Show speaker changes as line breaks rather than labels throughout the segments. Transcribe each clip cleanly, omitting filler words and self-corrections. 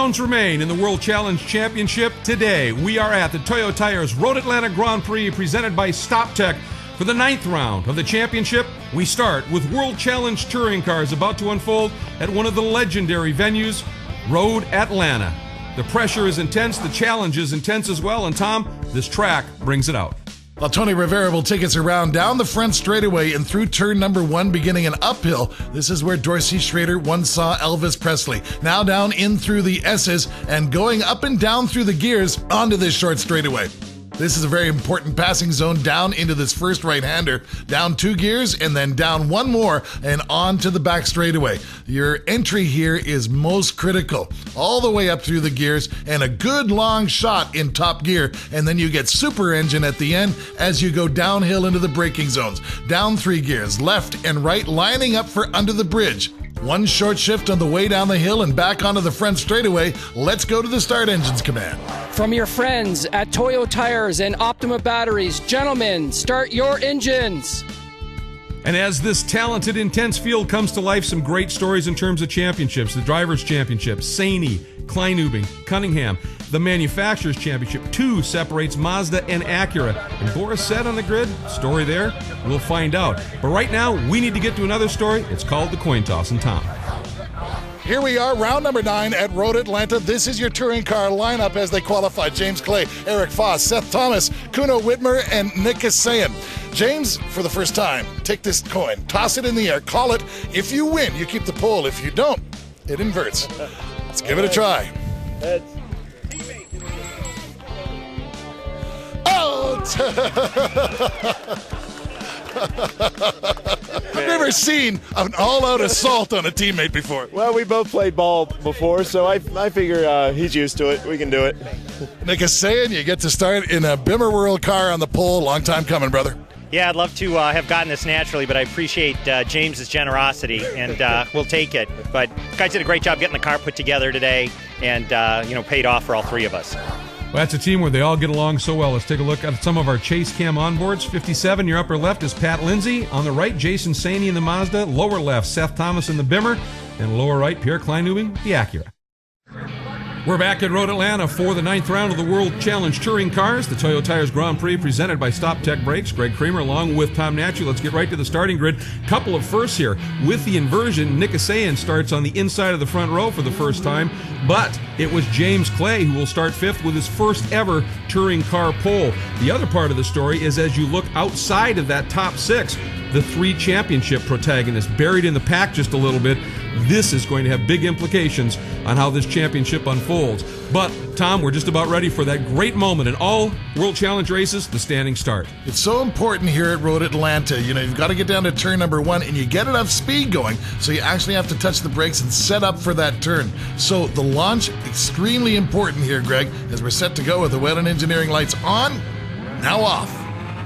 rounds remain in the World Challenge Championship. Today, we are at the Toyo Tires Road Atlanta Grand Prix presented by StopTech. For the 9th round of the championship, we start with World Challenge touring cars about to unfold at one of the legendary venues, Road Atlanta. The pressure is intense, the challenge is intense as well, and Tom, this track brings it out.
Well, Tony Rivera will take us around down the front straightaway and through turn number 1, beginning an uphill. This is where Dorsey Schrader once saw Elvis Presley. Now down in through the S's and going up and down through the gears onto this short straightaway. This is a very important passing zone down into this first right-hander. Down 2 gears and then down 1 more and on to the back straightaway. Your entry here is most critical. All the way up through the gears and a good long shot in top gear. And then you get super engine at the end as you go downhill into the braking zones. Down 3 gears, left and right, lining up for under the bridge. 1 short shift on the way down the hill and back onto the front straightaway. Let's go to the start engines command.
From your friends at Toyo Tires and Optima Batteries, gentlemen, start your engines.
And as this talented, intense field comes to life, some great stories in terms of championships. The Drivers' Championship, Saney, Kleinubing, Cunningham. The Manufacturers' Championship, 2 separates Mazda and Acura. And Boris said on the grid, story there, we'll find out. But right now, we need to get to another story. It's called the coin toss. And Tom.
Here we are, round number 9 at Road Atlanta. This is your touring car lineup as they qualify. James Clay, Eric Foss, Seth Thomas, Kuno Whitmer, and Nick Kasayan. James, for the first time, take this coin, toss it in the air, call it. If you win, you keep the pole. If you don't, it inverts. Let's give it a try. Oh! I've never seen an all-out assault on a teammate before.
Well, we both played ball before, so I figure he's used to it. We can do it.
Nick is saying you get to start in a Bimmer World car on the pole. Long time coming, brother.
Yeah, I'd love to have gotten this naturally, but I appreciate James's generosity, and we'll take it. But guys did a great job getting the car put together today, and paid off for all 3 of us.
Well, that's a team where they all get along so well. Let's take a look at some of our Chase Cam onboards. 57, your upper left is Pat Lindsay. On the right, Jason Saney in the Mazda. Lower left, Seth Thomas in the Bimmer. And lower right, Pierre Kleinubing, the Acura. We're back at Road Atlanta for the 9th round of the World Challenge Touring Cars. The Toyo Tires Grand Prix presented by StopTech Brakes. Greg Kramer along with Tom Natchez. Let's get right to the starting grid. Couple of firsts here. With the inversion, Nick Kasayan starts on the inside of the front row for the first time. But it was James Clay who will start 5th with his first ever touring car pole. The other part of the story is as you look outside of that top 6, the 3 championship protagonists buried in the pack just a little bit. This is going to have big implications on how this championship unfolds. But, Tom, we're just about ready for that great moment in all World Challenge races, the standing start.
It's so important here at Road Atlanta. You've got to get down to turn number 1 and you get enough speed going, so you actually have to touch the brakes and set up for that turn. So the launch, extremely important here, Greg, as we're set to go with the Whelen Engineering lights on, now off.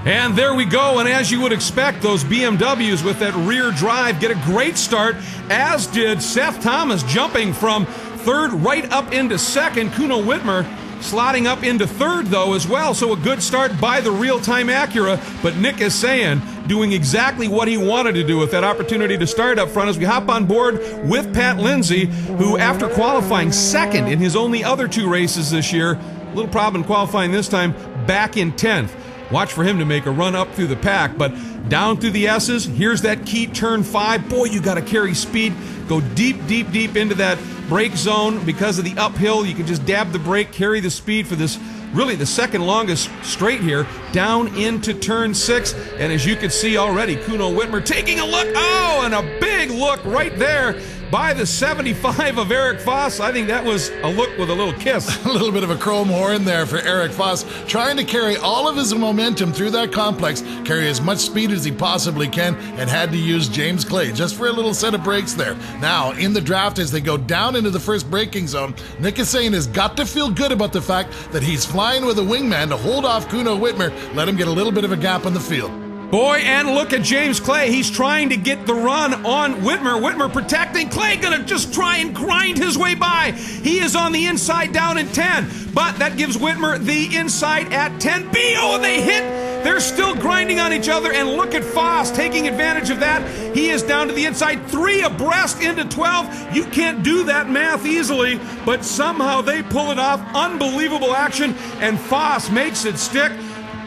And there we go, and as you would expect, those BMWs with that rear drive get a great start, as did Seth Thomas, jumping from 3rd right up into 2nd. Kuno Whitmer slotting up into 3rd, though, as well, so a good start by the real-time Acura, but Nick Kasayan doing exactly what he wanted to do with that opportunity to start up front as we hop on board with Pat Lindsay, who, after qualifying 2nd in his only other 2 races this year, a little problem in qualifying this time, back in 10th. Watch for him to make a run up through the pack, but down through the S's, here's that key turn 5. Boy, you got to carry speed. Go deep, deep, deep into that brake zone. Because of the uphill, you can just dab the brake, carry the speed for this, really the 2nd longest straight here, down into turn 6. And as you can see already, Kuno Whitmer taking a look. Oh, and a big look right there by the 75 of Eric Foss. I think that was a look with a little kiss.
A little bit of a chrome horn there for Eric Foss, trying to carry all of his momentum through that complex, carry as much speed as he possibly can, and had to use James Clay just for a little set of brakes there. Now, in the draft, as they go down into the first braking zone, Nick Kasayan has got to feel good about the fact that he's flying with a wingman to hold off Kuno Whitmer, let him get a little bit of a gap on the field.
Boy, and look at James Clay. He's trying to get the run on Whitmer. Whitmer protecting. Clay gonna just try and grind his way by. He is on the inside down in 10, but that gives Whitmer the inside at 10B. Oh, and they hit They're still grinding on each other, and look at Foss taking advantage of that. He is down to the inside, 3 abreast into 12. You can't do that math easily, but somehow they pull it off. Unbelievable action, and Foss makes it stick.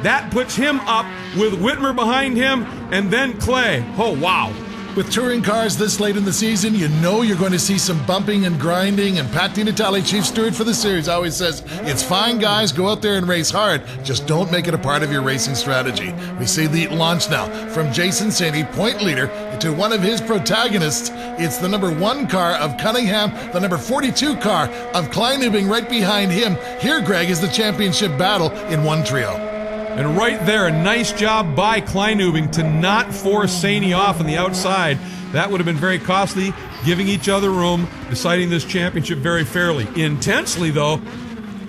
That puts him up with Whitmer behind him, and then Clay. Oh, wow.
With touring cars this late in the season, you know you're going to see some bumping and grinding, and Pat DiNatale, chief steward for the series, always says, it's fine, guys, go out there and race hard, just don't make it a part of your racing strategy. We see the launch now from Jason Saney, point leader, to one of his protagonists. It's the number 1 car of Cunningham, the number 42 car of Kleinubing right behind him. Here, Greg, is the championship battle in one trio.
And right there, a nice job by Kleinubing to not force Saney off on the outside. That would have been very costly, giving each other room, deciding this championship very fairly. Intensely, though.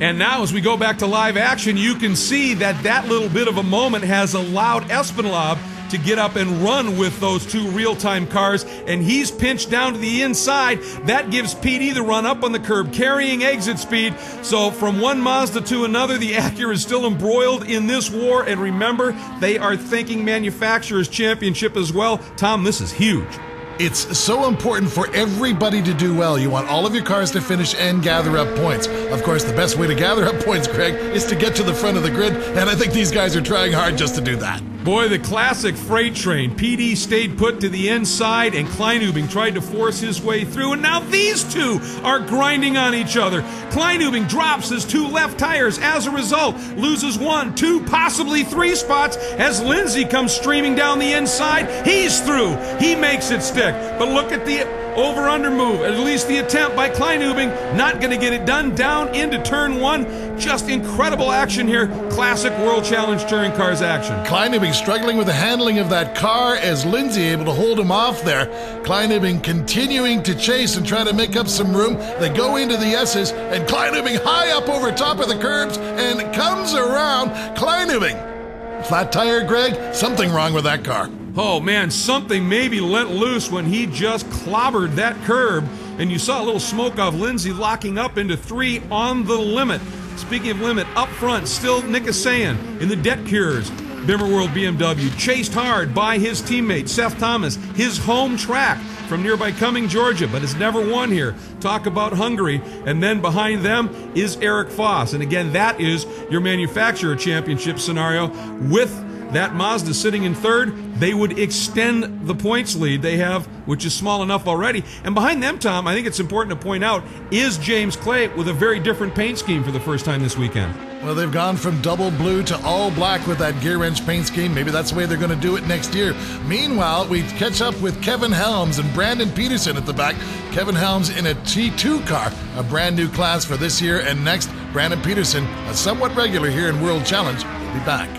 And now, as we go back to live action, you can see that that little bit of a moment has allowed Espinalab to get up and run with those 2 real-time cars, and he's pinched down to the inside. That gives Petey the run up on the curb, carrying exit speed. So from one Mazda to another, the Acura is still embroiled in this war, and remember, they are thinking Manufacturers' Championship as well. Tom, this is huge.
It's so important for everybody to do well. You want all of your cars to finish and gather up points. Of course, the best way to gather up points, Greg, is to get to the front of the grid, and I think these guys are trying hard just to do that.
Boy, the classic freight train. PD stayed put to the inside, and Kleinubing tried to force his way through, and now these 2 are grinding on each other. Kleinubing drops his 2 left tires. As a result, loses 1, 2, possibly 3 spots as Lindsay comes streaming down the inside. He's through. He makes it stick. But look at the over-under move, at least the attempt by Kleinubing. Not going to get it done. Down into turn 1. Just incredible action here. Classic World Challenge Touring Cars action.
Kleinubing struggling with the handling of that car as Lindsay able to hold him off there. Kleinubing continuing to chase and try to make up some room. They go into the S's, and Kleinubing high up over top of the curbs and comes around. Kleinubing. Flat tire, Greg? Something wrong with that car.
Oh man, something maybe let loose when he just clobbered that curb, and you saw a little smoke of Lindsay locking up into 3 on the limit. Speaking of limit, up front, still Nick Asayan in the debt cures. Bimmer World BMW, chased hard by his teammate, Seth Thomas, his home track from nearby Cumming, Georgia, but has never won here. Talk about Hungary. And then behind them is Eric Foss. And again, that is your manufacturer championship scenario. With that Mazda sitting in 3rd, they would extend the points lead they have, which is small enough already. And behind them, Tom, I think it's important to point out, is James Clay with a very different paint scheme for the first time this weekend.
Well, they've gone from double blue to all black with that gear wrench paint scheme. Maybe that's the way they're going to do it next year. Meanwhile, we catch up with Kevin Helms and Brandon Peterson at the back. Kevin Helms in a T2 car, a brand new class for this year and next. Brandon Peterson, a somewhat regular here in World Challenge, will be back.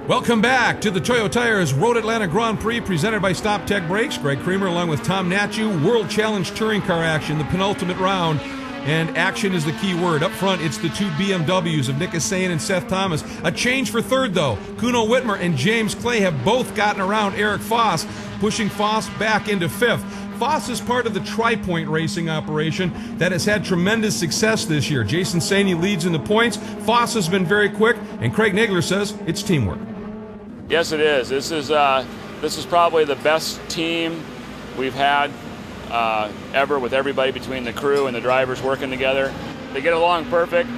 Welcome back to the Toyo Tires Road Atlanta Grand Prix presented by Stop Tech Brakes. Greg Kramer along with Tom Natchew. World Challenge Touring Car action, the penultimate round. And action is the key word. Up front, it's the 2 BMWs of Nick Asayan and Seth Thomas. A change for 3rd, though. Kuno Whitmer and James Clay have both gotten around Eric Foss, pushing Foss back into 5th. Foss is part of the Tri-Point racing operation that has had tremendous success this year. Jason Saney leads in the points. Foss has been very quick, and Craig Nagler says it's teamwork.
Yes, it is. This is probably the best team we've had ever, with everybody between the crew and the drivers working together. They get along perfect.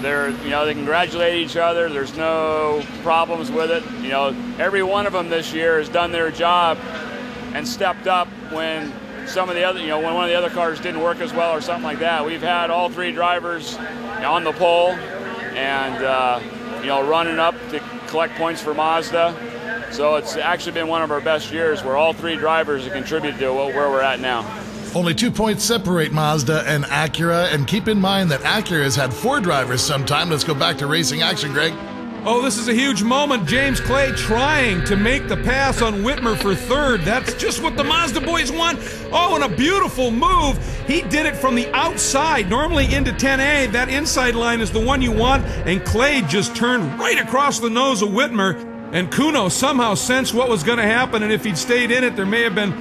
They congratulate each other. There's no problems with it. Every one of them this year has done their job and stepped up when some of the other, when one of the other cars didn't work as well or something like that. We've had all 3 drivers on the pole and running up to collect points for Mazda. So it's actually been one of our best years where all 3 drivers have contributed to where we're at now.
Only 2 points separate Mazda and Acura, and keep in mind that Acura has had 4 drivers sometime. Let's go back to racing action, Greg.
Oh, this is a huge moment. James Clay trying to make the pass on Whitmer for 3rd. That's just what the Mazda boys want. Oh, and a beautiful move. He did it from the outside. Normally into 10A, that inside line is the one you want, and Clay just turned right across the nose of Whitmer. And Kuno somehow sensed what was going to happen, and if he'd stayed in it, there may have been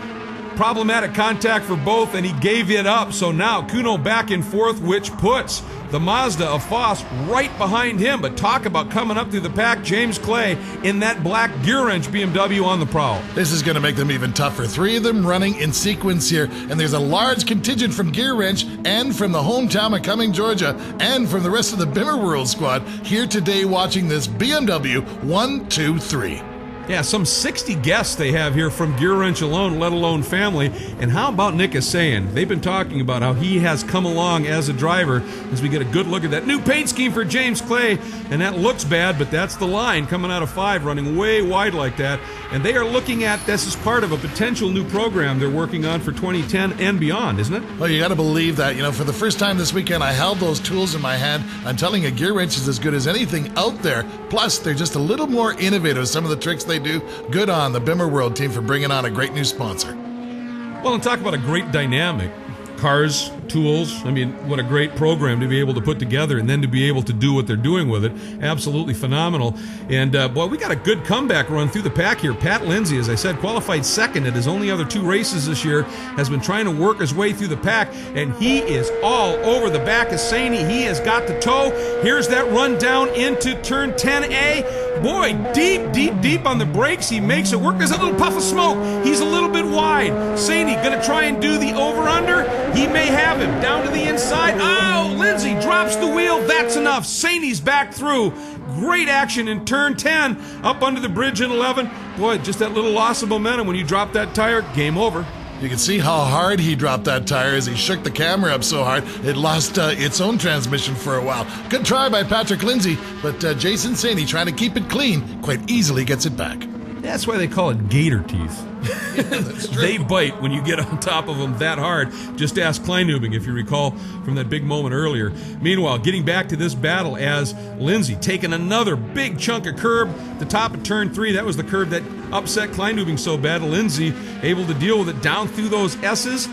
Problematic contact for both, and he gave it up. So now Kuno back in fourth, which puts the Mazda of Foss right behind him. But talk about coming up through the pack. James Clay in that black gear wrench BMW on the prowl.
This is going to make them even tougher. 3 of them running in sequence here, and there's a large contingent from Gear Wrench and from the hometown of Cumming, Georgia, and from the rest of the Bimmer World squad here today watching this BMW 1, 2, 3.
Yeah, some 60 guests they have here from Gear Wrench alone, let alone family. And how about Nick Asayan? They've been talking about how he has come along as a driver as we get a good look at that new paint scheme for James Clay. And that looks bad, but that's the line coming out of 5, running way wide like that. And they are looking at this as part of a potential new program they're working on for 2010 and beyond, isn't it?
Well, you got to believe that. For the first time this weekend, I held those tools in my hand. I'm telling you, Gear Wrench is as good as anything out there. Plus, they're just a little more innovative. Some of the tricks they do. Good on the Bimmer World team for bringing on a great new sponsor.
Well, and talk about a great dynamic. Cars, tools, I mean, what a great program to be able to put together and then to be able to do what they're doing with it. Absolutely phenomenal. And, boy, we got a good comeback run through the pack here. Pat Lindsay, as I said, qualified second at his only other 2 races this year, has been trying to work his way through the pack, and he is all over the back of Saney. He has got the toe. Here's that run down into turn 10A. Boy, deep on the brakes. He makes it work. There's a little puff of smoke. He's a little bit wide. Saney going to try and do the over-under. He may have him down to the inside. Oh, Lindsay drops the wheel. That's enough. Saney's back through. Great action in turn 10, up under the bridge in 11. Boy, just that little loss of momentum when you drop that tire, game over.
You can see how hard he dropped that tire as he shook the camera up so hard it lost its own transmission for a while. Good try by Patrick Lindsay, but Jason Saney, trying to keep it clean, quite easily gets it back.
That's why they call it gator teeth.
That's true.
They bite when you get on top of them that hard. Just ask Kleinubing, if you recall from that big moment earlier. Meanwhile, getting back to this battle as Lindsay taking another big chunk of curb, the top of turn 3. That was the curb that upset Kleinubing so bad. Lindsay able to deal with it down through those S's.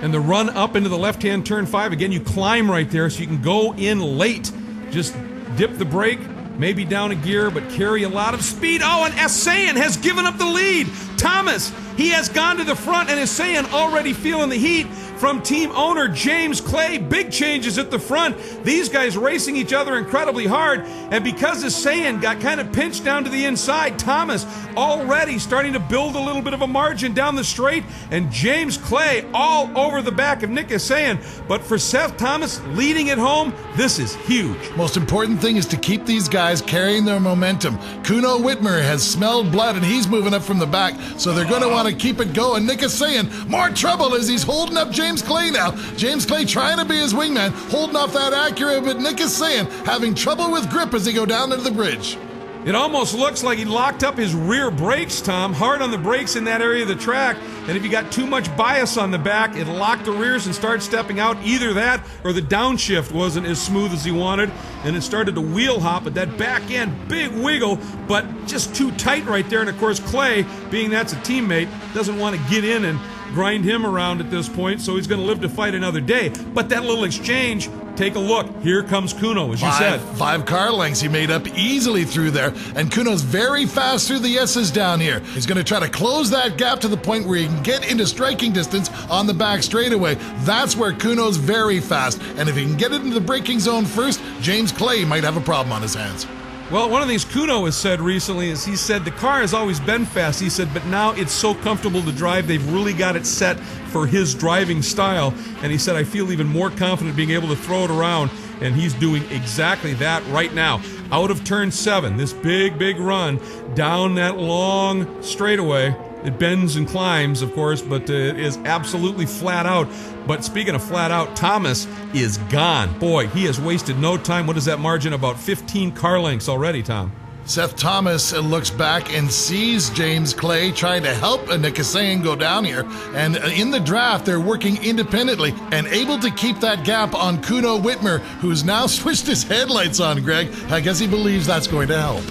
And the run up into the left-hand turn 5. Again, you climb right there so you can go in late. Just dip the brake. Maybe down a gear, but carry a lot of speed. Oh, and Asayan has given up the lead. Thomas, he has gone to the front, and Asayan already feeling the heat from team owner James Clay. Big changes at the front. These guys racing each other incredibly hard. And because Asayan got kind of pinched down to the inside, Thomas already starting to build a little bit of a margin down the straight. And James Clay all over the back of Nick Asayan. But for Seth Thomas leading it home, this is huge.
Most important thing is to keep these guys carrying their momentum. Kuno Whitmer has smelled blood and he's moving up from the back, so they're going to want to keep it going. Nick Asayan, more trouble as he's holding up James Clay now. James Clay trying to be his wingman, holding off that Acura, but Nick Asayan having trouble with grip as they go down into the bridge.
It almost looks like he locked up his rear brakes, Tom, hard on the brakes in that area of the track. And if you got too much bias on the back, it locked the rears and started stepping out. Either that or the downshift wasn't as smooth as he wanted, and it started to wheel hop at that back end. Big wiggle, but just too tight right there. And of course, Clay, being that's a teammate, doesn't want to get in and grind him around at this point, so he's going to live to fight another day. But that little exchange, take a look. Here comes Kuno, as you said.
5 car lengths he made up easily through there, and Kuno's very fast through the S's down here. He's going to try to close that gap to the point where he can get into striking distance on the back straightaway. That's where Kuno's very fast, and if he can get it into the braking zone first, James Clay might have a problem on his hands.
Well, one of the things Kuno has said recently is he said the car has always been fast. He said, but now it's so comfortable to drive. They've really got it set for his driving style. And he said, I feel even more confident being able to throw it around. And he's doing exactly that right now. Out of turn 7, this big run down that long straightaway. It bends and climbs, of course, but it is absolutely flat out. But speaking of flat out, Thomas is gone. Boy, he has wasted no time. What is that margin? About 15 car lengths already, Tom.
Seth Thomas looks back and sees James Clay trying to help Nick Asayan go down here. And in the draft, they're working independently and able to keep that gap on Kuno Whitmer, who's now switched his headlights on, Greg. I guess he believes that's going to help.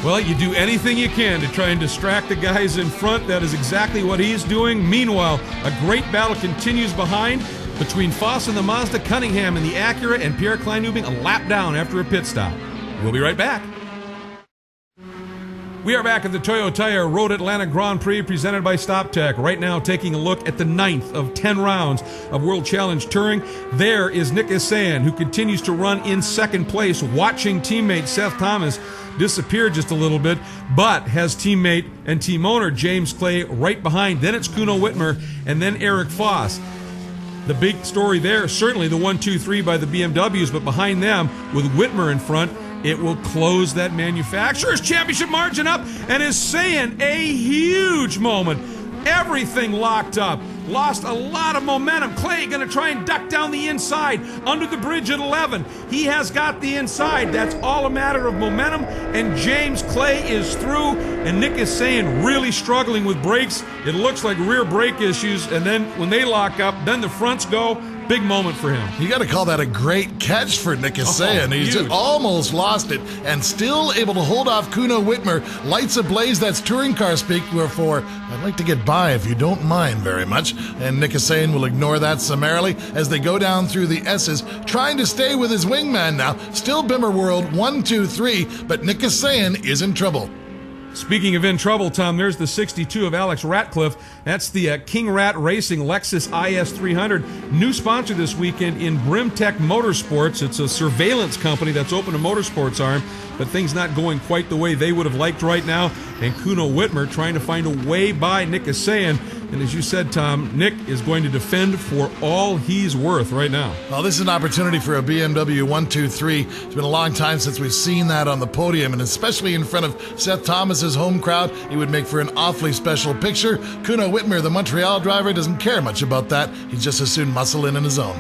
Well, you do anything you can to try and distract the guys in front. That is exactly what he's doing. Meanwhile, a great battle continues behind between Foss and the Mazda, Cunningham and the Acura, and Pierre Kleinubing a lap down after a pit stop. We'll be right back. We are back at the Toyo Tire Road Atlanta Grand Prix presented by StopTech. Right now taking a look at the 9th of 10 rounds of World Challenge Touring. There is Nick Isayan, who continues to run in second place, watching teammate Seth Thomas disappear just a little bit, but has teammate and team owner James Clay right behind. Then it's Kuno Whitmer and then Eric Foss. The big story there, certainly the 1, 2, 3 by the BMWs, but behind them with Whitmer in front, it will close that manufacturer's championship margin up, and is saying a huge moment. Everything locked up. Lost a lot of momentum. Clay going to try and duck down the inside under the bridge at 11. He has got the inside. That's all a matter of momentum, and James Clay is through, and Nick Isayan really struggling with brakes. It looks like rear brake issues, and then when they lock up, then the fronts go. Big moment for him.
You got to call that a great catch for Nick Isayan. He's just almost lost it and still able to hold off Kuno Whitmer. Lights ablaze, that's touring car speak. Wherefore, I'd like to get by if you don't mind very much. And Nick Isayan will ignore that summarily as they go down through the S's, trying to stay with his wingman now. Still Bimmer World 1, 2, 3, but Nick Isayan is in trouble.
Speaking of in trouble, Tom, there's the 62 of Alex Ratcliffe. That's the King Rat Racing Lexus IS 300. New sponsor this weekend in Brimtech Motorsports. It's a surveillance company that's open a motorsports arm, but things not going quite the way they would have liked right now. And Kuno Whitmer trying to find a way by Nick Isayan. And as you said, Tom, Nick is going to defend for all he's worth right now.
Well, this is an opportunity for a BMW 1, 2, 3. It's been a long time since we've seen that on the podium, and especially in front of Seth Thomas's home crowd, it would make for an awfully special picture. Kuno Whitmer, the Montreal driver, doesn't care much about that. He'd just as soon muscle in his own.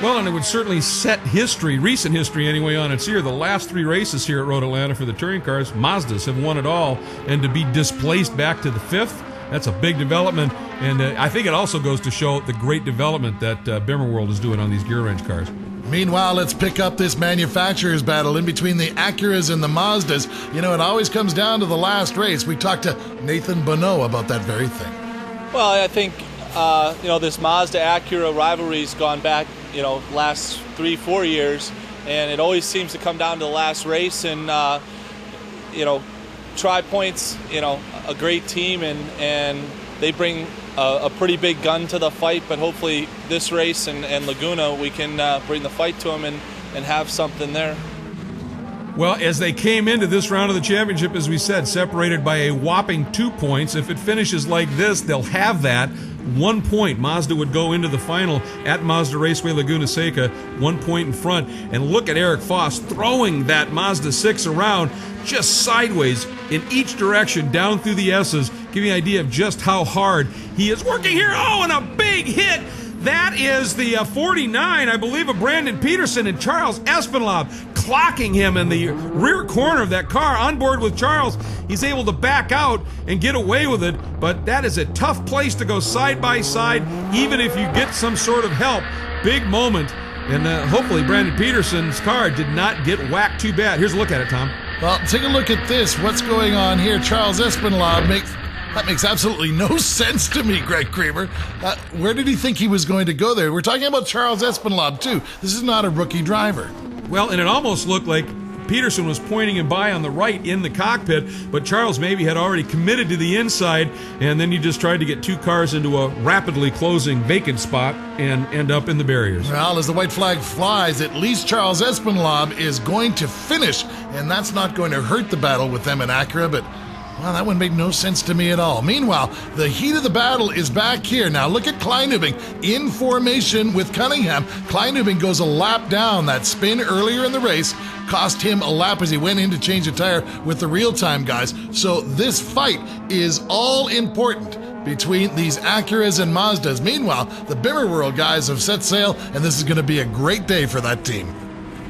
Well, and it would certainly set history, recent history anyway, on its ear. The last 3 races here at Road Atlanta for the touring cars, Mazdas have won it all, and to be displaced back to the 5th, that's a big development, and I think it also goes to show the great development that Bimmer World is doing on these gear wrench cars.
Meanwhile, let's pick up this manufacturer's battle in between the Acuras and the Mazdas. You know, it always comes down to the last race. We talked to Nathan Bonneau about that very thing.
Well, I think, this Mazda-Acura rivalry's gone back, last 3-4 years, and it always seems to come down to the last race, and, Tri-Point's, a great team, and they bring a pretty big gun to the fight, but hopefully this race and Laguna, we can bring the fight to them and have something there.
Well, as they came into this round of the championship, as we said, separated by a whopping 2 points. If it finishes like this, they'll have that. 1 point. Mazda would go into the final at Mazda Raceway Laguna Seca, 1 point in front. And look at Eric Foss throwing that Mazda 6 around just sideways in each direction down through the S's, giving you an idea of just how hard he is working here. Oh, and a big hit. That is the 49, I believe, of Brandon Peterson, and Charles Espinlaub clocking him in the rear corner of that car. On board with Charles, he's able to back out and get away with it, but that is a tough place to go side by side, even if you get some sort of help. Big moment, and hopefully Brandon Peterson's car did not get whacked too bad. Here's a look at it, Tom.
Well, take a look at this. What's going on here? Charles Espinlaub That makes absolutely no sense to me, Greg Kramer. Where did he think he was going to go there? We're talking about Charles Espinlaub, too. This is not a rookie driver.
Well, and it almost looked like Peterson was pointing him by on the right in the cockpit, but Charles maybe had already committed to the inside, and then he just tried to get 2 cars into a rapidly closing vacant spot and end up in the barriers.
Well, as the white flag flies, at least Charles Espinlaub is going to finish, and that's not going to hurt the battle with them in Acura, but well, that one made no sense to me at all. Meanwhile, the heat of the battle is back here. Now look at Kleinubing in formation with Cunningham. Kleinubing goes a lap down. That spin earlier in the race cost him a lap as he went in to change a tire with the real-time guys. So this fight is all important between these Acuras and Mazdas. Meanwhile, the Bimmer World guys have set sail, and this is going to be a great day for that team.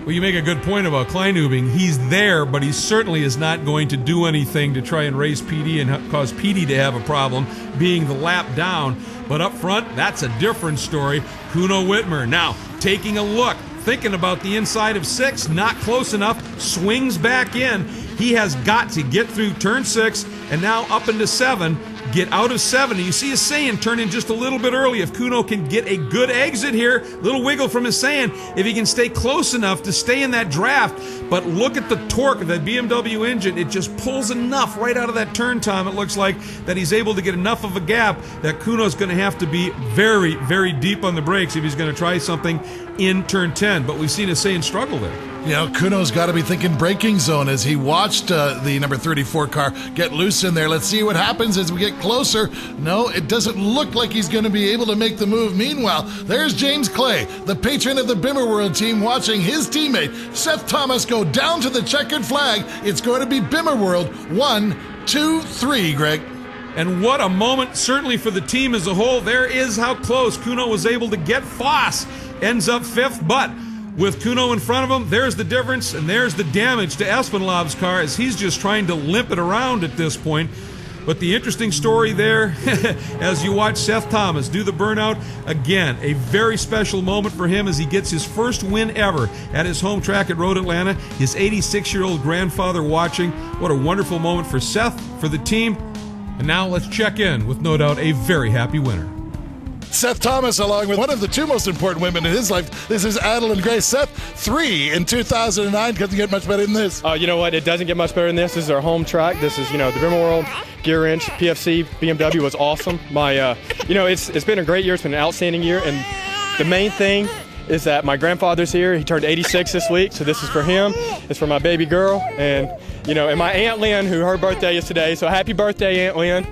Well, you make a good point about Kleinubing. He's there, but he certainly is not going to do anything to try and race PD and cause PD to have a problem, being the lap down. But up front, that's a different story. Kuno Whitmer now taking a look, thinking about the inside of 6, not close enough, swings back in. He has got to get through turn 6 and now up into 7, get out of 7. And you see Hussein turn in just a little bit early. If Kuno can get a good exit here, little wiggle from Hussein, if he can stay close enough to stay in that draft. But look at the torque of that BMW engine. It just pulls enough right out of that turn time, it looks like, that he's able to get enough of a gap that Kuno's going to have to be very, very deep on the brakes if he's going to try something in turn 10. But we've seen Hussein struggle there.
You know, Kuno's got to be thinking braking zone as he watched the number 34 car get loose in there. Let's see what happens as we get closer. No, it doesn't look like he's going to be able to make the move. Meanwhile, there's James Clay, the patron of the Bimmer World team, watching his teammate Seth Thomas go down to the checkered flag. It's going to be Bimmer World 1, 2, 3, Greg.
And what a moment, certainly for the team as a whole. There is how close Kuno was able to get. Foss ends up 5th, but with Kuno in front of him, there's the difference, and there's the damage to Espenlaub's car as he's just trying to limp it around at this point. But the interesting story there, as you watch Seth Thomas do the burnout, again, a very special moment for him as he gets his first win ever at his home track at Road Atlanta. His 86-year-old grandfather watching. What a wonderful moment for Seth, for the team. And now let's check in with no doubt a very happy winner.
Seth Thomas, along with one of the 2 most important women in his life. This is Adeline Grace. Seth, 3 in 2009. Doesn't get much better than this.
You know what? It doesn't get much better than this. This is our home track. This is, the Bimmer World, Gear Inch, PFC, BMW was awesome. It's been a great year. It's been an outstanding year. And the main thing is that my grandfather's here. He turned 86 this week, so this is for him. It's for my baby girl. And, and my Aunt Lynn, who her birthday is today. So happy birthday, Aunt Lynn.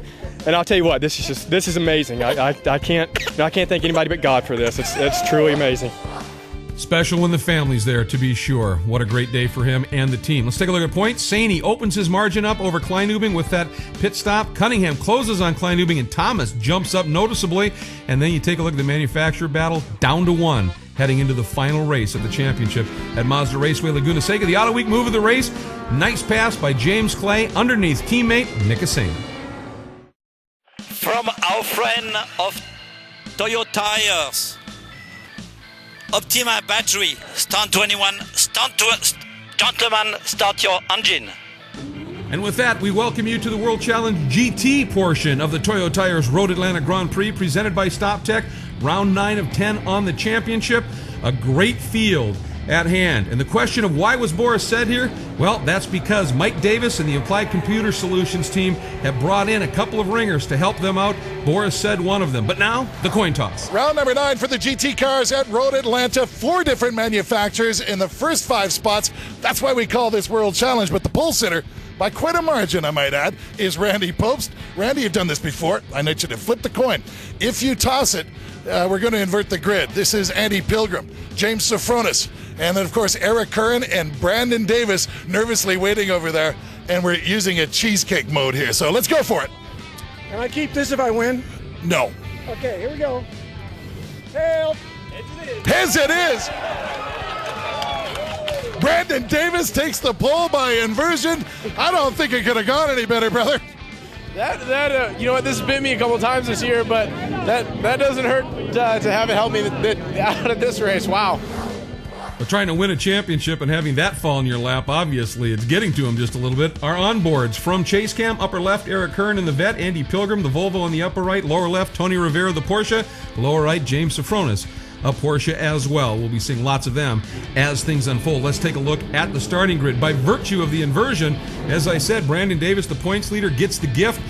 And I'll tell you what, this is amazing. I can't thank anybody but God for this. It's truly amazing.
Special when the family's there, to be sure. What a great day for him and the team. Let's take a look at points. Saney opens his margin up over Kleinubing with that pit stop. Cunningham closes on Kleinubing, and Thomas jumps up noticeably. And then you take a look at the manufacturer battle, down to 1, heading into the final race of the championship at Mazda Raceway Laguna Seca. The Auto Week move of the race, nice pass by James Clay underneath teammate Nick Hussein.
From our friend of Toyo Tires, Optima Battery, Stunt 21, gentlemen, start your engine.
And with that, we welcome you to the World Challenge GT portion of the Toyo Tires Road Atlanta Grand Prix, presented by StopTech. Round 9 of 10 on the championship. A great field at hand. And the question of why was Boris Said here? Well, that's because Mike Davis and the Applied Computer Solutions team have brought in a couple of ringers to help them out. Boris Said one of them. But now, the coin toss.
Round number 9 for the GT cars at Road Atlanta. 4 different manufacturers in the first 5 spots. That's why we call this World Challenge. But the pole sitter, by quite a margin, I might add, is Randy Popst. Randy, you've done this before. I need you to flip the coin. If you toss it, we're going to invert the grid. This is Andy Pilgrim, James Sofronis, and then, of course, Eric Curran and Brandon Davis nervously waiting over there. And we're using a cheesecake mode here. So let's go for it.
Can I keep this if I win?
No.
Okay, here we go. Help!
As it is. Brandon Davis takes the pole by inversion. I don't think it could have gone any better, brother.
You know what? This has bit me a couple times this year, but that doesn't hurt to have it help me out of this race. Wow.
But trying to win a championship and having that fall in your lap, obviously, it's getting to him just a little bit. Our onboards from Chase Cam, upper left, Eric Kern in the Vet, Andy Pilgrim, the Volvo on the upper right, lower left, Tony Rivera, the Porsche, lower right, James Sofronis, a Porsche as well. We'll be seeing lots of them as things unfold. Let's take a look at the starting grid. By virtue of the inversion, as I said, Brandon Davis, the points leader, gets the gift.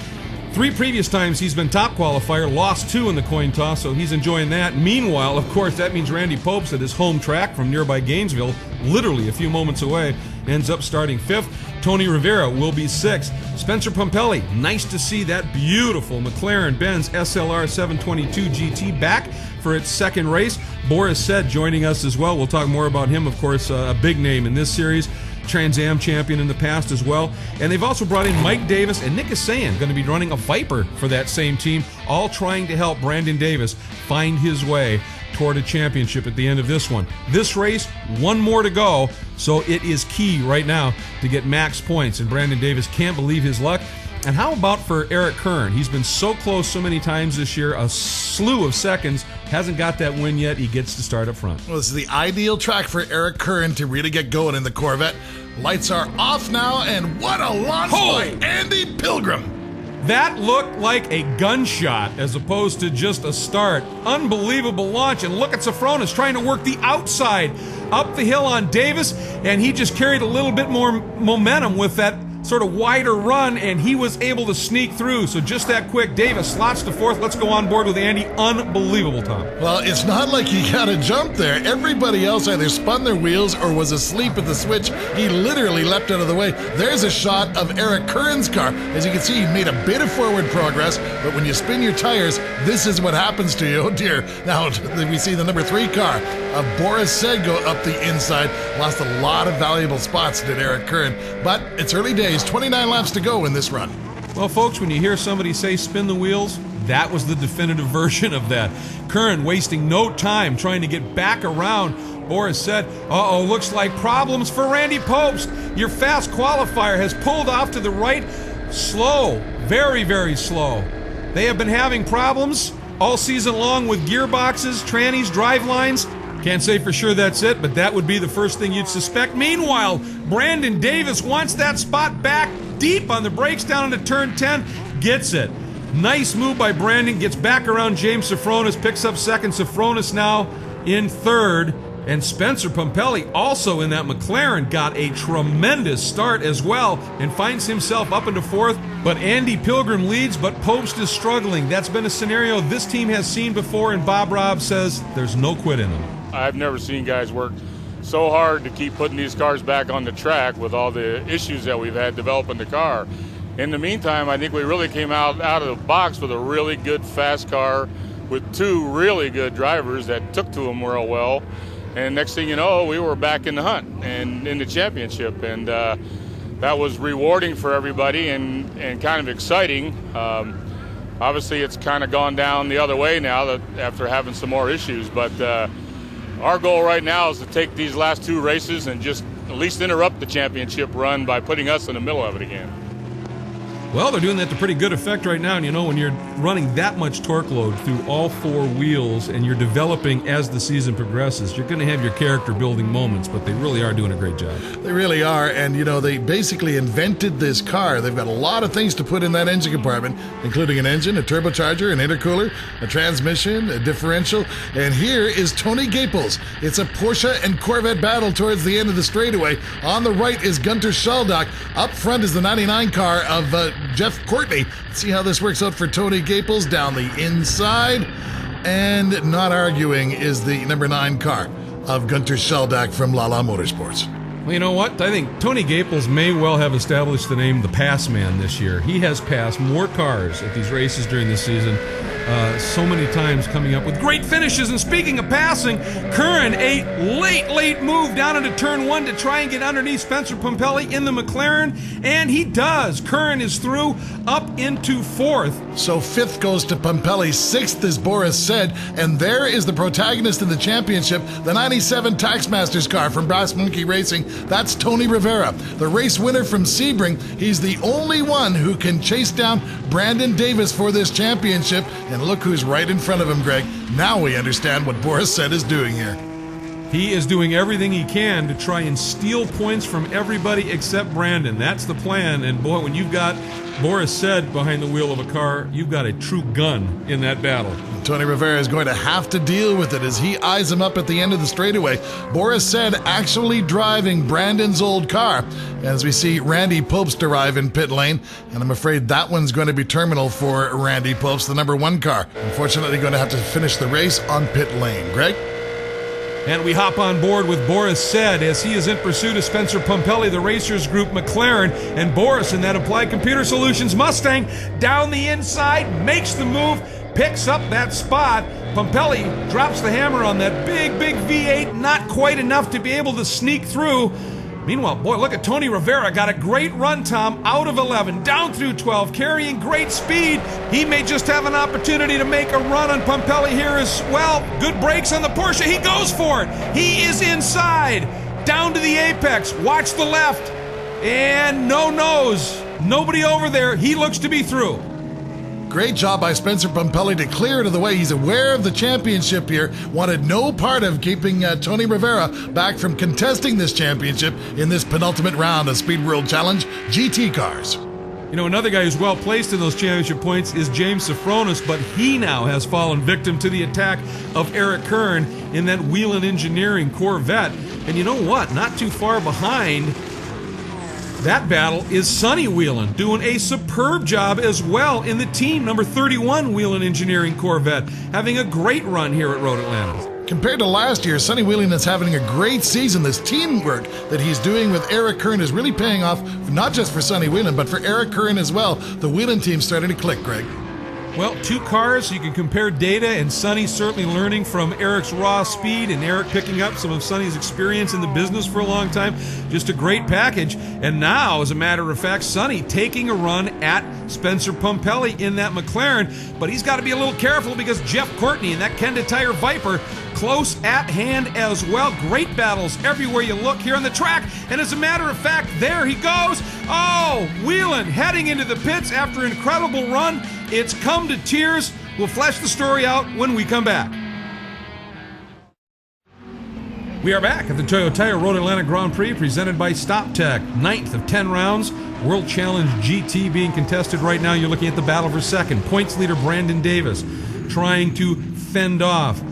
3 previous times he's been top qualifier, lost 2 in the coin toss, so he's enjoying that. Meanwhile, of course, that means Randy Popes at his home track from nearby Gainesville, literally a few moments away, ends up starting 5th. Tony Rivera will be 6th. Spencer Pumpelli, nice to see that beautiful McLaren-Benz SLR 722 GT back for its 2nd race. Boris Said joining us as well. We'll talk more about him, of course, a big name in this series. Trans Am champion in the past as well. And they've also brought in Mike Davis and Nick Hussein, going to be running a Viper for that same team, all trying to help Brandon Davis find his way toward a championship at the end of this one. This race, 1 more to go, so it is key right now to get max points, and Brandon Davis can't believe his luck. And how about for Eric Kern? He's been so close so many times this year, a slew of seconds, hasn't got that win yet. He gets to start up front.
Well, this is the ideal track for Eric Kern to really get going in the Corvette. Lights are off now, and what a launch by Andy Pilgrim.
That looked like a gunshot as opposed to just a start. Unbelievable launch, and look at Safronis trying to work the outside up the hill on Davis, and he just carried a little bit more momentum with that sort of wider run, and he was able to sneak through. So just that quick, Davis slots to fourth. Let's go on board with Andy. Unbelievable, Tom.
Well, it's not like he got a jump there. Everybody else either spun their wheels or was asleep at the switch. He literally leapt out of the way. There's a shot of Eric Curran's car. As you can see, he made a bit of forward progress, but when you spin your tires, this is what happens to you. Oh dear. Now we see the number 3 car of Boris Said go up the inside. Lost a lot of valuable spots, did Eric Curran, but it's early days. 29 laps to go in this run.
Well, folks, when you hear somebody say spin the wheels, that was the definitive version of that. Curran wasting no time trying to get back around. Boris said, uh-oh, looks like problems for Randy Pobst. Your fast qualifier has pulled off to the right. Slow, very, very slow. They have been having problems all season long with gearboxes, trannies, drive lines. Can't say for sure that's it, but that would be the first thing you'd suspect. Meanwhile, Brandon Davis wants that spot back deep on the brakes down into turn 10. Gets it. Nice move by Brandon. Gets back around James Safronis. Picks up second. Safronis now in third. And Spencer Pumpelly, also in that McLaren, got a tremendous start as well and finds himself up into fourth. But Andy Pilgrim leads, but Pobst is struggling. That's been a scenario this team has seen before, and Bob Robb says there's no quit in him.
I've never seen guys work so hard to keep putting these cars back on the track with all the issues that we've had developing the car. In the meantime, I think we really came out of the box with a really good fast car with 2 really good drivers that took to them real well. And next thing you know, we were back in the hunt and in the championship. And that was rewarding for everybody and kind of exciting. Obviously, it's kind of gone down the other way now that after having some more issues. But our goal right now is to take these last 2 races and just at least interrupt the championship run by putting us in the middle of it again.
Well, they're doing that to pretty good effect right now, and you know, when you're running that much torque load through all 4 wheels and you're developing as the season progresses, you're going to have your character building moments, but they really are doing a great job.
They really are, and you know, they basically invented this car. They've got a lot of things to put in that engine compartment, including an engine, a turbocharger, an intercooler, a transmission, a differential, and here is Tony Gaples. It's a Porsche and Corvette battle towards the end of the straightaway. On the right is Gunter Schaldock. Up front is the 99 car of Jeff Courtney. Let's see how this works out for Tony Gaples down the inside. And not arguing is the number 9 car of Gunter Schaldock from Lala Motorsports.
Well, you know what? I think Tony Gaples may well have established the name the Pass Man this year. He has passed more cars at these races during the season, so many times coming up with great finishes. And speaking of passing, Curran, a late move down into turn 1 to try and get underneath Spencer Pumpelly in the McLaren, and he does. Curran is through up into 4th.
So 5th goes to Pumpelly, 6th is Boris Said, and there is the protagonist in the championship, the 97 Taxmasters car from Brass Monkey Racing. That's Tony Rivera, the race winner from Sebring. He's the only one who can chase down Brandon Davis for this championship. And look who's right in front of him, Greg. Now we understand what Boris Said is doing here.
He is doing everything he can to try and steal points from everybody except Brandon. That's the plan. And boy, when you've got Boris Said behind the wheel of a car, you've got a true gun in that battle.
Tony Rivera is going to have to deal with it as he eyes him up at the end of the straightaway. Boris Said actually driving Brandon's old car. As we see Randy Pobst arrive in pit lane, and I'm afraid that one's going to be terminal for Randy Pobst, the number 1 car. Unfortunately, going to have to finish the race on pit lane. Greg?
And we hop on board with Boris Said as he is in pursuit of Spencer Pumpelly, the Racers Group McLaren, and Boris in that Applied Computer Solutions Mustang down the inside, makes the move, picks up that spot. Pumpelly drops the hammer on that big V8, not quite enough to be able to sneak through. Meanwhile, boy, look at Tony Rivera. Got a great run, Tom, out of 11, down through 12, carrying great speed. He may just have an opportunity to make a run on Pumpelly here as well. Good brakes on the Porsche. He goes for it. He is inside, down to the apex. Watch the left. And no nose. Nobody over there. He looks to be through.
Great job by Spencer Pumpelly to clear it of the way. He's aware of the championship here, wanted no part of keeping Tony Rivera back from contesting this championship in this penultimate round of Speed World Challenge GT cars.
You know, another guy who's well placed in those championship points is James Safronis, but he now has fallen victim to the attack of Eric Kern in that Whelen Engineering Corvette. And you know what? Not too far behind that battle is Sonny Whelen, doing a superb job as well in the team number 31 Whelen Engineering Corvette, having a great run here at Road Atlanta.
Compared to last year, Sonny Whelan is having a great season. This teamwork that he's doing with Eric Kern is really paying off, not just for Sonny Whelan, but for Eric Kern as well. The Whelan team's starting to click, Greg.
Well, two cars, you can compare data, and Sonny certainly learning from Eric's raw speed, and Eric picking up some of Sonny's experience in the business for a long time. Just a great package. And now, as a matter of fact, Sonny taking a run at Spencer Pumpelly in that McLaren, but he's got to be a little careful because Jeff Courtney in that Kenda Tire Viper close at hand as well. Great battles everywhere you look here on the track. And as a matter of fact, there he goes. Oh, Whelan heading into the pits after an incredible run. It's come to tears. We'll flesh the story out when we come back. We are back at the Toyo Tire Road Atlanta Grand Prix presented by Stop Tech. 9th of 10 rounds. World Challenge GT being contested right now. You're looking at the battle for second. Points leader Brandon Davis trying to fend off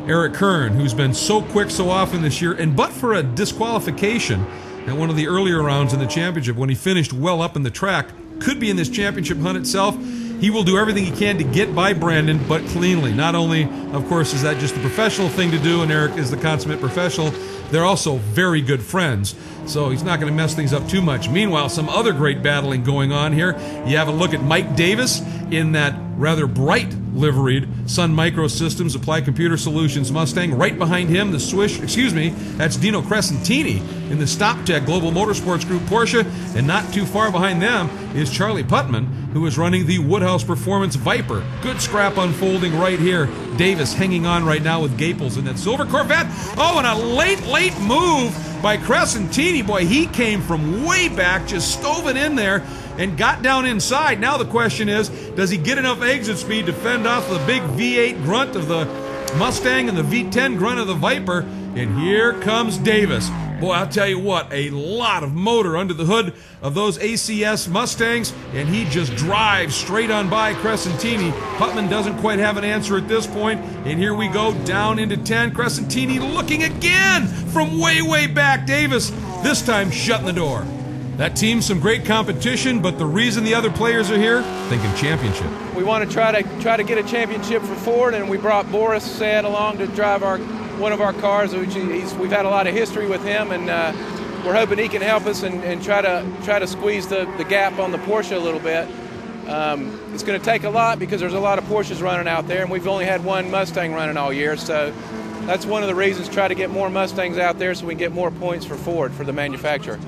Eric Kern, who's been so quick so often this year, and but for a disqualification at one of the earlier rounds in the championship when he finished well up in the track, could be in this championship hunt itself. He will do everything he can to get by Brandon, but cleanly. Not only, of course, is that just the professional thing to do, and Eric is the consummate professional, they're also very good friends, so he's not going to mess things up too much. Meanwhile, some other great battling going on here. You have a look at Mike Davis in that rather bright liveried Sun Microsystems Applied Computer Solutions Mustang. Right behind him, that's Dino Crescentini in the StopTech Global Motorsports Group Porsche. And not too far behind them is Charlie Putman, who is running the Woodhouse Performance Viper. Good scrap unfolding right here. Davis hanging on right now with Gaples in that silver Corvette. Oh, and a late move by Crescentini. Boy, he came from way back, just stove it in there and got down inside. Now the question is, does he get enough exit speed to fend off the big V8 grunt of the Mustang and the V10 grunt of the Viper? And here comes Davis. Boy, I'll tell you what, a lot of motor under the hood of those ACS Mustangs, and he just drives straight on by Crescentini. Putman doesn't quite have an answer at this point, and here we go down into 10. Crescentini looking again from way back. Davis, this time shutting the door. That team's some great competition, but the reason the other players are here, thinking championship.
We want to try to get a championship for Ford, and we brought Boris Sad along to drive one of our cars. We've had a lot of history with him, and we're hoping he can help us and try to squeeze the gap on the Porsche a little bit. It's going to take a lot because there's a lot of Porsches running out there, and we've only had one Mustang running all year, so that's one of the reasons. Try to get more Mustangs out there so we can get more points for Ford, for the manufacturer.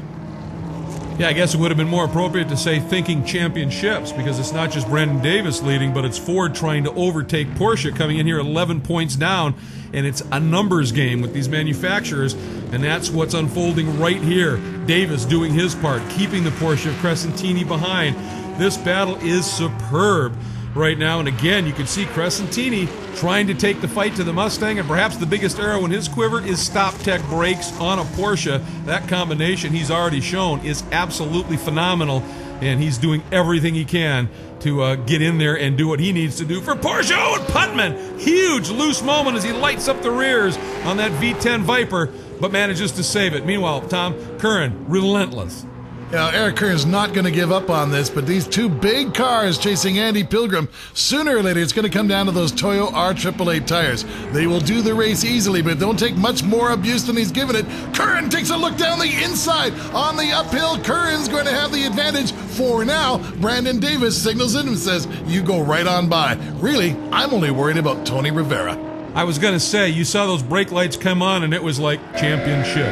Yeah, I guess it would have been more appropriate to say thinking championships, because it's not just Brandon Davis leading, but it's Ford trying to overtake Porsche, coming in here 11 points down, and it's a numbers game with these manufacturers, and that's what's unfolding right here. Davis doing his part, keeping the Porsche of Crescentini behind. This battle is superb right now, and again, you can see Crescentini trying to take the fight to the Mustang, and perhaps the biggest arrow in his quiver is StopTech brakes on a Porsche. That combination he's already shown is absolutely phenomenal, and he's doing everything he can to get in there and do what he needs to do for Porsche. Oh, and Putman, huge loose moment as he lights up the rears on that V10 Viper, but manages to save it. Meanwhile, Tom Curran, relentless.
Now, Eric Kern is not going to give up on this, but these two big cars chasing Andy Pilgrim, sooner or later it's going to come down to those Toyo R888 tires. They will do the race easily, but don't take much more abuse than he's given it. Curran takes a look down the inside. On the uphill, Curran's going to have the advantage for now. Brandon Davis signals in and says, you go right on by. Really, I'm only worried about Tony Rivera.
I was going to say, you saw those brake lights come on, and it was like championship.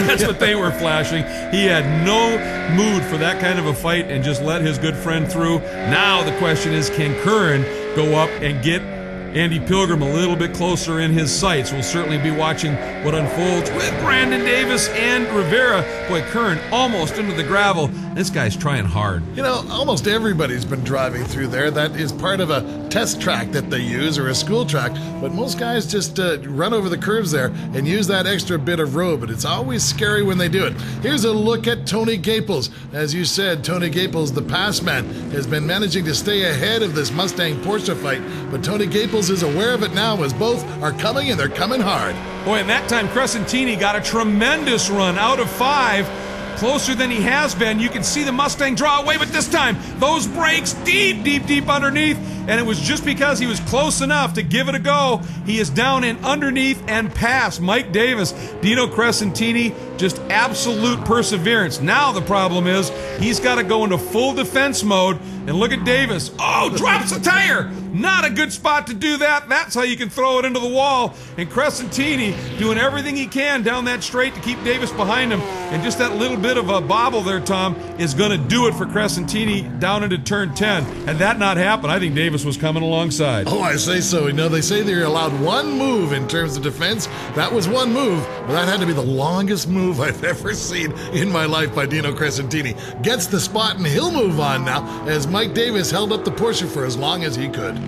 That's what they were flashing. He had no mood for that kind of a fight and just let his good friend through. Now the question is, can Curran go up and get Andy Pilgrim a little bit closer in his sights? We'll certainly be watching what unfolds with Brandon Davis and Rivera. Boy, Curran almost into the gravel. This guy's trying hard.
You know, almost everybody's been driving through there. That is part of a test track that they use, or a school track. But most guys just run over the curves there and use that extra bit of road. But it's always scary when they do it. Here's a look at Tony Gaples. As you said, Tony Gaples, the pass man, has been managing to stay ahead of this Mustang-Porsche fight. But Tony Gaples is aware of it now, as both are coming, and they're coming hard.
Boy, and that time Crescentini got a tremendous run out of 5. Closer than he has been. You can see the Mustang draw away, but this time, those brakes deep, deep, deep underneath, and it was just because he was close enough to give it a go. He is down and underneath and past Mike Davis. Dino Crescentini, just absolute perseverance. Now the problem is, he's got to go into full defense mode, and look at Davis. Oh, drops a tire! Not a good spot to do that. That's how you can throw it into the wall. And Crescentini doing everything he can down that straight to keep Davis behind him. And just that little bit of a bobble there, Tom, is going to do it for Crescentini down into turn 10. Had that not happened, I think Davis was coming alongside.
Oh, I say so. You know, they say they're allowed one move in terms of defense. That was one move, but that had to be the longest move I've ever seen in my life by Dino Crescentini. Gets the spot, and he'll move on now, as Mike Davis held up the Porsche for as long as he could.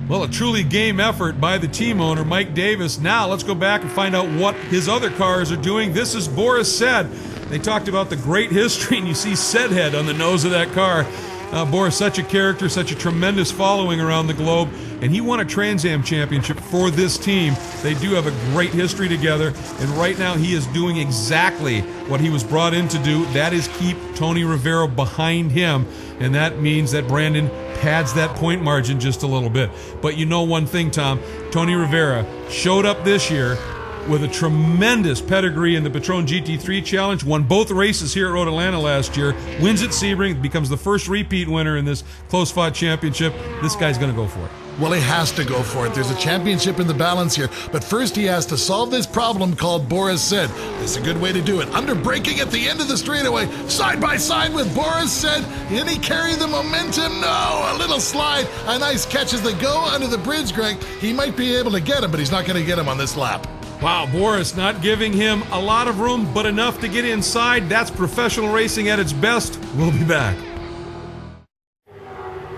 Well, a truly game effort by the team owner, Mike Davis. Now let's go back and find out what his other cars are doing. This is Boris Said. They talked about the great history, and you see Said head on the nose of that car. Boris, such a character, such a tremendous following around the globe, and he won a Trans Am championship for this team. They do have a great history together, and right now he is doing exactly what he was brought in to do. That is keep Tony Rivera behind him, and that means that Brandon pads that point margin just a little bit. But you know one thing, Tom, Tony Rivera showed up this year with a tremendous pedigree in the Patron GT3 Challenge, won both races here at Road Atlanta last year, wins at Sebring, becomes the first repeat winner in this close-fought championship. This guy's going to go for it.
Well, he has to go for it. There's a championship in the balance here. But first he has to solve this problem called Boris Said. This is a good way to do it. Under braking at the end of the straightaway, side by side with Boris Said. Can he carry the momentum? No, a little slide. A nice catch as they go under the bridge, Greg. He might be able to get him, but he's not going to get him on this lap.
Wow, Boris not giving him a lot of room, but enough to get inside. That's professional racing at its best. We'll be back.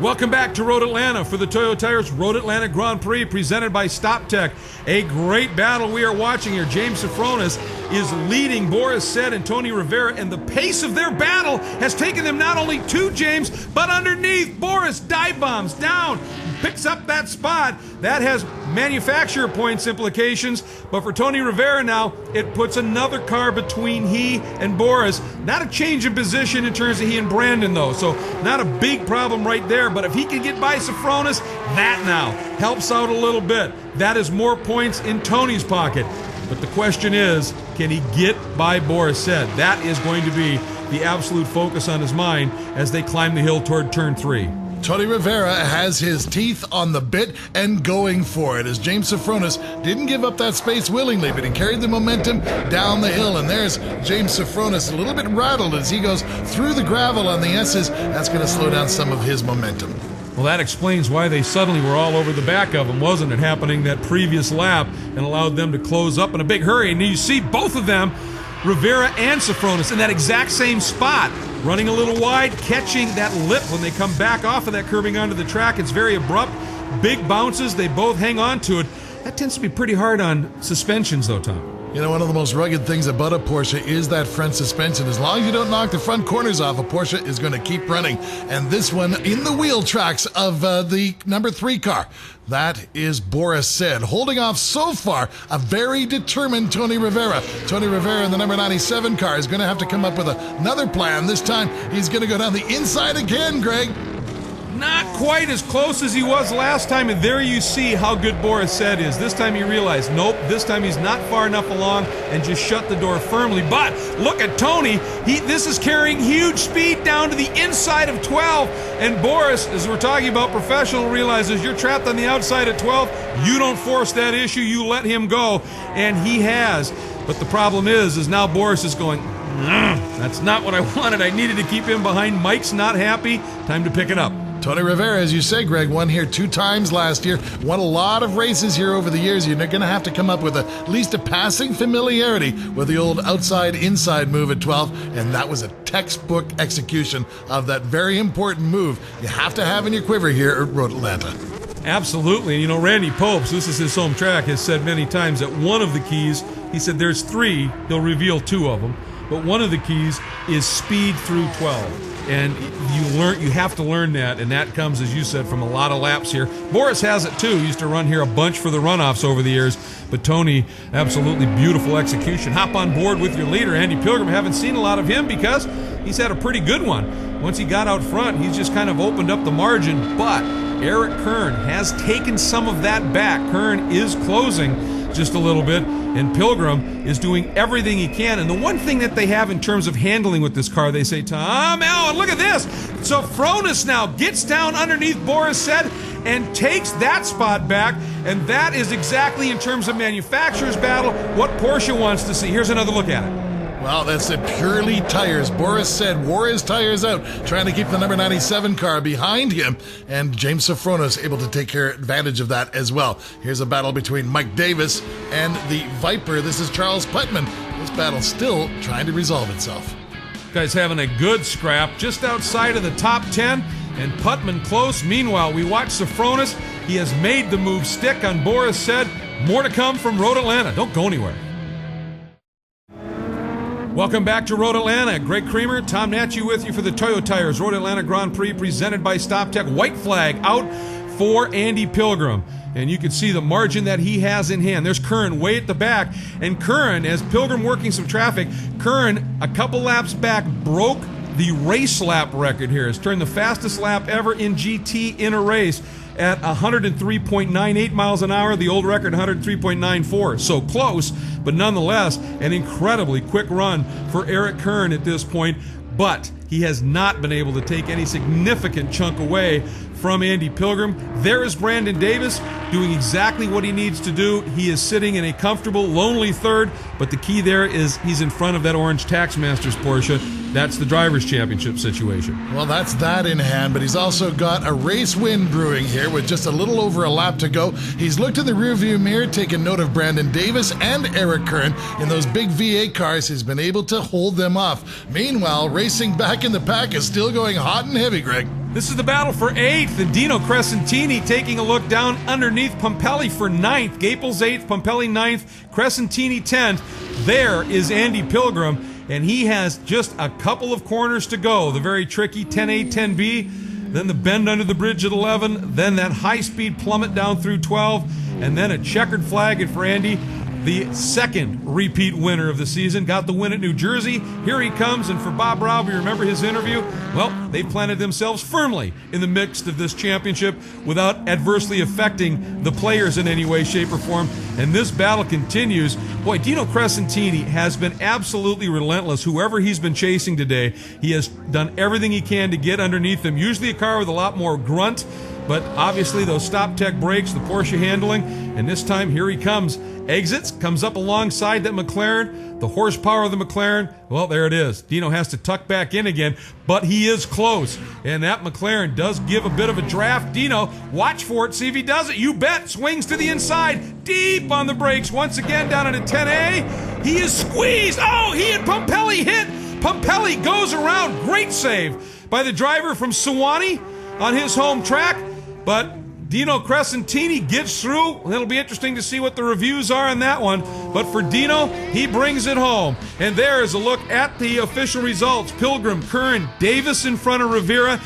Welcome back to Road Atlanta for the Toyo Tires Road Atlanta Grand Prix presented by StopTech. A great battle we are watching here. James Safronis is leading Boris Said and Tony Rivera, and the pace of their battle has taken them not only to James, but underneath. Boris dive bombs down, picks up that spot. That has manufacturer points implications, but for Tony Rivera now, it puts another car between he and Boris. Not a change in position in terms of he and Brandon, though, so not a big problem right there, but if he can get by Safronis, that now helps out a little bit. That is more points in Tony's pocket. But the question is, can he get by Boris Said? That is going to be the absolute focus on his mind as they climb the hill toward turn 3.
Tony Rivera has his teeth on the bit and going for it, as James Safronis didn't give up that space willingly, but he carried the momentum down the hill. And there's James Safronis, a little bit rattled as he goes through the gravel on the S's. That's going to slow down some of his momentum.
Well, that explains why they suddenly were all over the back of him, wasn't it, happening that previous lap, and allowed them to close up in a big hurry. And you see both of them, Rivera and Safronis, in that exact same spot, running a little wide, catching that lip when they come back off of that curbing onto the track. It's very abrupt, big bounces, they both hang on to it. That tends to be pretty hard on suspensions, though, Tom.
You know, one of the most rugged things about a Porsche is that front suspension. As long as you don't knock the front corners off, a Porsche is going to keep running. And this one in the wheel tracks of the number 3 car. That is Boris Said, holding off so far a very determined Tony Rivera. Tony Rivera in the number 97 car is going to have to come up with another plan. This time he's going to go down the inside again, Greg.
Not quite as close as he was last time, and there you see how good Boris Said is. This time he realized, nope, this time he's not far enough along, and just shut the door firmly. But look at Tony. This is carrying huge speed down to the inside of 12, and Boris, as we're talking about professional, realizes you're trapped on the outside of 12. You don't force that issue. You let him go, and he has. But the problem is now Boris is going, that's not what I wanted. I needed to keep him behind. Mike's not happy. Time to pick it up.
Tony Rivera, as you say, Greg, won here 2 times last year, won a lot of races here over the years. You're going to have to come up with at least a passing familiarity with the old outside-inside move at 12, and that was a textbook execution of that very important move you have to have in your quiver here at Road Atlanta.
Absolutely. You know, Randy Popes, this is his home track, has said many times that one of the keys, he said there's 3, he'll reveal 2 of them, but one of the keys is speed through 12. And you have to learn that, and that comes, as you said, from a lot of laps here. Boris has it too. He used to run here a bunch for the runoffs over the years. But Tony, absolutely beautiful execution. Hop on board with your leader, Andy Pilgrim. Haven't seen a lot of him because he's had a pretty good one. Once he got out front, he's just kind of opened up the margin. But Eric Kern has taken some of that back. Kern is closing just a little bit, and Pilgrim is doing everything he can. And the one thing that they have in terms of handling with this car, they say, Tom Allen, look at this. So Fronis now gets down underneath Boris Said and takes that spot back, and that is exactly, in terms of manufacturer's battle, what Porsche wants to see. Here's another look at it.
Well, that's it. Purely tires. Boris Said wore his tires out, trying to keep the number 97 car behind him, and James Sofronis able to take advantage of that as well. Here's a battle between Mike Davis and the Viper. This is Charles Putman. This battle still trying to resolve itself.
Guys having a good scrap just outside of the top 10, and Putman close. Meanwhile, we watch Sofronis. He has made the move stick on Boris Said. More to come from Road Atlanta. Don't go anywhere. Welcome back to Road Atlanta. Greg Creamer, Tom Natchez with you for the Toyo Tires Road Atlanta Grand Prix presented by StopTech. White flag out for Andy Pilgrim. And you can see the margin that he has in hand. There's Kern way at the back. And Kern, as Pilgrim working some traffic, Kern, a couple laps back, broke the race lap record here. It's turned the fastest lap ever in GT in a race at 103.98 miles an hour. The old record, 103.94. So close, but nonetheless, an incredibly quick run for Eric Kern at this point. But he has not been able to take any significant chunk away from Andy Pilgrim. There is Brandon Davis doing exactly what he needs to do. He is sitting in a comfortable, lonely third, but the key there is he's in front of that orange Taxmasters Porsche. That's the Drivers' Championship situation.
Well, that's that in hand, but he's also got a race win brewing here with just a little over a lap to go. He's looked in the rearview mirror, taken note of Brandon Davis and Eric Kern. In those big V8 cars, he's been able to hold them off. Meanwhile, racing back in the pack is still going hot and heavy, Greg.
This is the battle for 8th, and Dino Crescentini taking a look down underneath Pompelli for 9th. Gaples 8th, Pompelli 9th, Crescentini 10th. There is Andy Pilgrim, and he has just a couple of corners to go. The very tricky 10A, 10B, then the bend under the bridge at 11, then that high-speed plummet down through 12, and then a checkered flag for Andy. The second repeat winner of the season, got the win at New Jersey. Here he comes, and for Bob Robb, you remember his interview? Well, they've planted themselves firmly in the midst of this championship without adversely affecting the players in any way, shape, or form. And this battle continues. Boy, Dino Crescentini has been absolutely relentless. Whoever he's been chasing today, he has done everything he can to get underneath them. Usually a car with a lot more grunt, but obviously those StopTech brakes, the Porsche handling, and this time here he comes. Exits, comes up alongside that McLaren. The horsepower of the McLaren, well, there it is. Dino has to tuck back in again, but he is close. And that McLaren does give a bit of a draft. Dino, watch for it, see if he does it. You bet. Swings to the inside, deep on the brakes. Once again down at a 10A. He is squeezed. Oh, he and Pompelli hit. Pompelli goes around. Great save by the driver from Sewanee on his home track. But Dino Crescentini gets through. It'll be interesting to see what the reviews are on that one. But for Dino, he brings it home. And there is a look at the official results. Pilgrim, Kern, Davis in front of Rivera.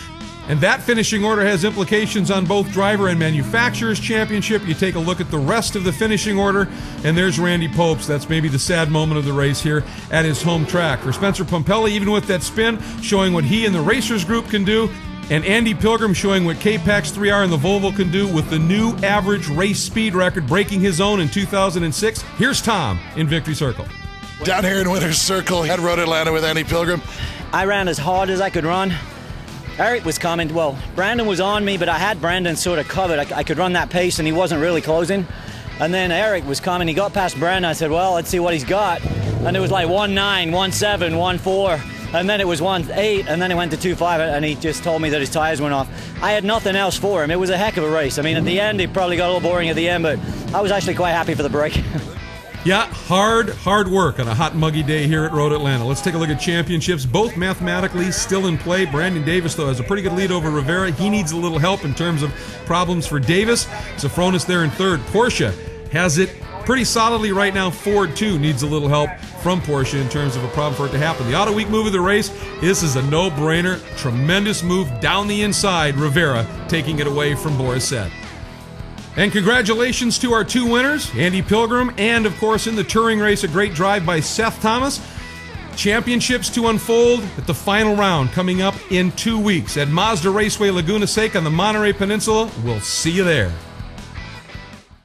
And that finishing order has implications on both driver and manufacturer's championship. You take a look at the rest of the finishing order, and there's Randy Popes. That's maybe the sad moment of the race here at his home track. For Spencer Pompelli, even with that spin, showing what he and the Racers Group can do. And Andy Pilgrim showing what K-Pax 3R and the Volvo can do with the new average race speed record, breaking his own in 2006. Here's Tom in Victory Circle.
Down here in Winner's Circle at Road Atlanta with Andy Pilgrim.
I ran as hard as I could run. Eric was coming. Well, Brandon was on me, but I had Brandon sort of covered. I could run that pace, and he wasn't really closing. And then Eric was coming. He got past Brandon. I said, well, let's see what he's got. And it was like 1.9, 1.7, 1.4. And then it was 1.8, and then it went to 2.5, and he just told me that his tires went off. I had nothing else for him. It was a heck of a race. I mean, at the end, it probably got a little boring at the end, but I was actually quite happy for the break.
Yeah, hard work on a hot, muggy day here at Road Atlanta. Let's take a look at championships. Both mathematically still in play. Brandon Davis, though, has a pretty good lead over Rivera. He needs a little help in terms of problems for Davis. Safronis there in third. Porsche has it pretty solidly right now. Ford, too, needs a little help from Porsche in terms of a problem for it to happen. The Auto Week move of the race, this is a no-brainer. Tremendous move down the inside. Rivera taking it away from Boris Said. And congratulations to our two winners, Andy Pilgrim, and of course in the touring race, a great drive by Seth Thomas. Championships to unfold at the final round coming up in 2 weeks at Mazda Raceway Laguna Seca on the Monterey Peninsula. We'll see you there.